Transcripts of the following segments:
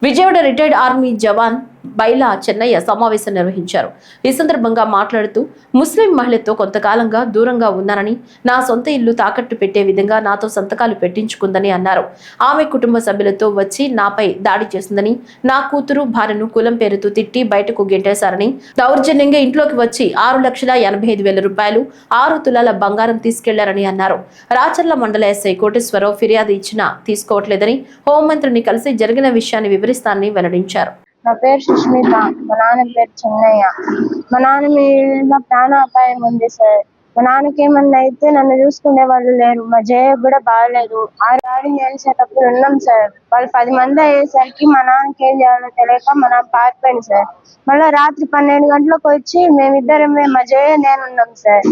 Vijayawada retired army జవాన్ bylaw Chennaiah సమావేశం నిర్వహించారు. ఈ సందర్భంగా మాట్లాడుతూ ముస్లిం మహిళతో కొంతకాలంగా దూరంగా ఉన్నానని, నా సొంత ఇల్లు తాకట్టు పెట్టే విధంగా నాతో సంతకాలు పెట్టించుకుందని అన్నారు. ఆమె కుటుంబ సభ్యులతో వచ్చి నాపై దాడి చేసిందని, నా కూతురు భార్యను కులం పేరుతో తిట్టి బయటకు గెంటేశారని, దౌర్జన్యంగా ఇంట్లోకి వచ్చి 6,85,000 రూపాయలు 6 తులాల బంగారం తీసుకెళ్లారని అన్నారు. రాచర్ల మండల ఎస్ఐ కోటేశ్వరరావు ఫిర్యాదు ఇచ్చినా తీసుకోవట్లేదని, హోంమంత్రిని కలిసి జరిగిన విషయాన్ని వివరిస్తానని వెల్లడించారు. నా పేరు సుష్మిత, మా నాన్న పేరు చెన్నయ్య. మా నాన్న మీద ప్రాణాపాయం ఉంది సార్. మా నాన్నకి ఏమన్నా అయితే నన్ను చూసుకునే వాళ్ళు లేరు. మా జయ కూడా బాగాలేదు. ఆ దాడి చేసేటప్పుడు ఉన్నాం సార్. వాళ్ళు 10 మంది అయ్యేసరికి మా నాన్నకి ఏం చేయాలో తెలియక మా నాన్న పారిపోయింది సార్. మళ్ళీ రాత్రి 12 గంటలకు వచ్చి మేమిద్దరమే, మా జయ నేనున్నాం సార్.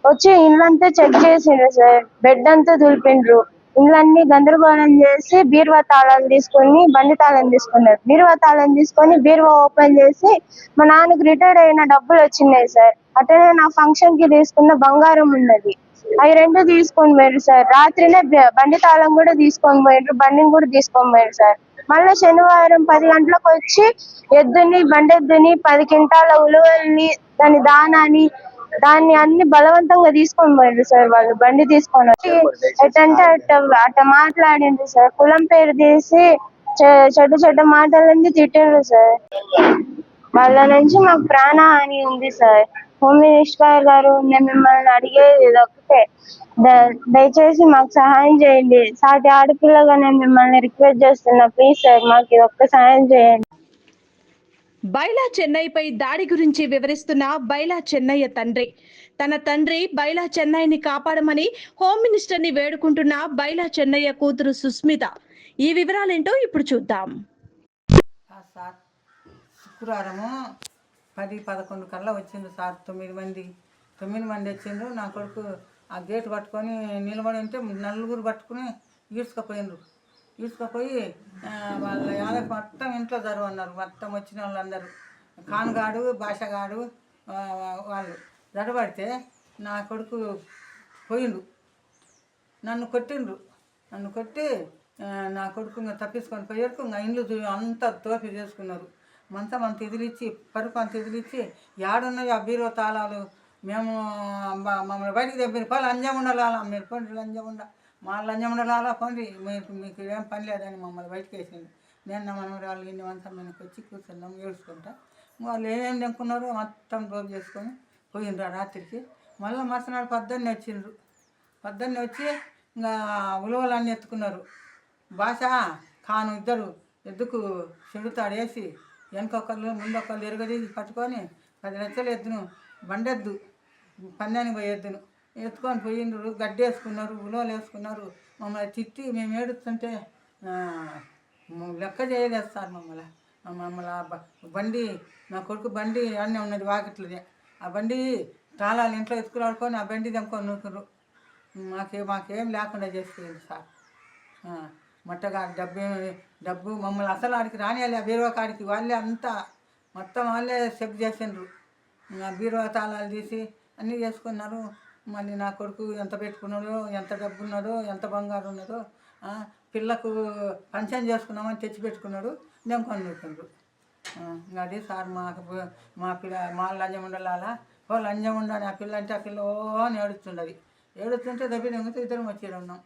వచ్చి ఇల్లంతా చెక్ చేసిండ్రు సార్. బెడ్ అంతా దులిపిండ్రు. ఇళ్ళన్నీ గందరగోళం చేసి బీరువా తాళాలు తీసుకొని బండి తాళం తీసుకున్నారు. బీరువా తాళం తీసుకొని బీరువా ఓపెన్ చేసి మా నాన్నకు రిటైర్డ్ అయిన డబ్బులు వచ్చినాయి సార్. అట్లనే నా ఫంక్షన్ కి తీసుకున్న బంగారం ఉన్నది. అవి 2 తీసుకొని పోయారు సార్. రాత్రినే బండి తాళం కూడా తీసుకొని పోయారు, బండిని కూడా తీసుకొని పోయారు సార్. మళ్ళీ శనివారం 10 గంటలకు వచ్చి బండెద్దుని 10 క్వింటాల ఉలువల్ని, దాని దానాన్ని, దాన్ని అన్ని బలవంతంగా తీసుకొని పోయిండ్రు సార్. వాళ్ళు బండి తీసుకొని వచ్చి ఎట్టంటే అట్ట మాట్లాడిండ్రు సార్. కులం పేరు తీసి చెడ్డ మాటలన్నీ తిట్టిండ్రు సార్. వాళ్ళ నుంచి మాకు ప్రాణహాని ఉంది సార్. హోమ్ మినిస్టర్ గారు, నేను మిమ్మల్ని అడిగేది ఒకటే, దయచేసి మాకు సహాయం చేయండి. సాటి ఆడపిల్లగా నేను మిమ్మల్ని రిక్వెస్ట్ చేస్తున్నా, ప్లీజ్ సార్ మాకు ఇది ఒక్క సహాయం చేయండి. బైలా చెన్నైపై దాడి గురించి వివరిస్తున్న బైలా చెన్నయ్య తండ్రి, తన తండ్రి బైలా చెన్నయ్యని కాపాడమని హోమ్ మినిస్టర్ని వేడుకుంటున్న బైలా చెన్నయ్య కూతురు సుస్మిత. ఈ వివరాలేంటో ఇప్పుడు చూద్దాం. శుక్రవారము 10-11 కల్లా వచ్చిండ్రు సార్. 9 మంది వచ్చిండ్రు. నా కొడుకు ఆ గేటు పట్టుకొని నిలబడి ఉంటే 4 పట్టుకుని ఈడ్చుకపోయి వాళ్ళ యాదవ్ మొత్తం ఇంట్లో జరవన్నారు. మొత్తం వచ్చిన వాళ్ళందరూ ఖాన్గాడు, భాషగాడు వాళ్ళు జరబడితే నా కొడుకు పోయిండు. నన్ను కొట్టి నా కొడుకు ఇంకా తప్పించుకొని పోయేందుకు ఇంకా ఇండ్లు అంతా తోపి చేసుకున్నారు. మంచం అంత ఎదిలిచ్చి, పరుపు అంత ఎదిలిచ్చి, ఏడున్నాయి ఆ బీరో తాళాలు మేము మమ్మల్ని బయటికి తెప్పిన పోయి లంజం ఉండాలా, మీరు పోండి లంజం మా లంజం ఉండాలా, పోండి మీకు ఏం పని లేదని మమ్మల్ని బయటకు వేసింది. నేను నా మనవరాళ్ళు ఇన్ని మంచం మీదకి వచ్చి కూర్చున్నాం ఏడుచుకుంటా. వాళ్ళు ఏమేమి తెంపుకున్నారో మొత్తం రోపు చేసుకొని పోయిండ్రు రాత్రికి. మళ్ళీ మరుసనాడు పొద్దున్నే వచ్చిండ్రు. పొద్దున్నే వచ్చి ఇంకా ఉలవలన్నీ ఎత్తుకున్నారు. భాష ఖాను ఇద్దరు ఎద్దుకు చెడుతాడు వేసి వెనకొకళ్ళు ముందొకళ్ళు ఎరగదీసి పట్టుకొని 10 లక్షలు ఎద్దును, బండెద్దు పన్నెనికి పోయి ఎద్దును ఎత్తుకొని పోయిండ్రు. గడ్డి వేసుకున్నారు, ఉలవలు వేసుకున్నారు. మమ్మల్ని తిట్టి మేము ఏడుస్తుంటే లెక్క చేయలేస్తారు మమ్మల్ని బండి, నా కొడుకు బండి అన్నీ ఉన్నది వాకిట్లదే. ఆ బండి తాళాలు ఇంట్లో ఎత్తుకులాడుకొని ఆ బండి తెంపుకొని నూకురు. మాకేం లేకుండా చేసేది సార్. మట్టగా డబ్బు మమ్మల్ని అసలు ఆడికి రానియాలి. ఆ బీరువా కాడికి వాళ్ళే అంతా మొత్తం వాళ్ళే చెక్ చేసిండ్రు. బీరువా తాళాలు తీసి అన్నీ చేసుకున్నారు. మళ్ళీ నా కొడుకు ఎంత పెట్టుకున్నాడో, ఎంత డబ్బు ఉన్నదో, ఎంత బంగారు ఉన్నదో, పిల్లకు ఫంక్షన్ చేసుకున్నామని తెచ్చి పెట్టుకున్నాడు. దెంకొని నూకుండ్రు. అది సార్ మా లంజం ఉండాలా, లంజం ఉండని ఆ పిల్ల అంటే ఆ పిల్ల అని ఏడుస్తుండదు. ఏడుస్తుంటే దెబ్బ దెంగితే ఇద్దరం వచ్చి ఉన్నాం.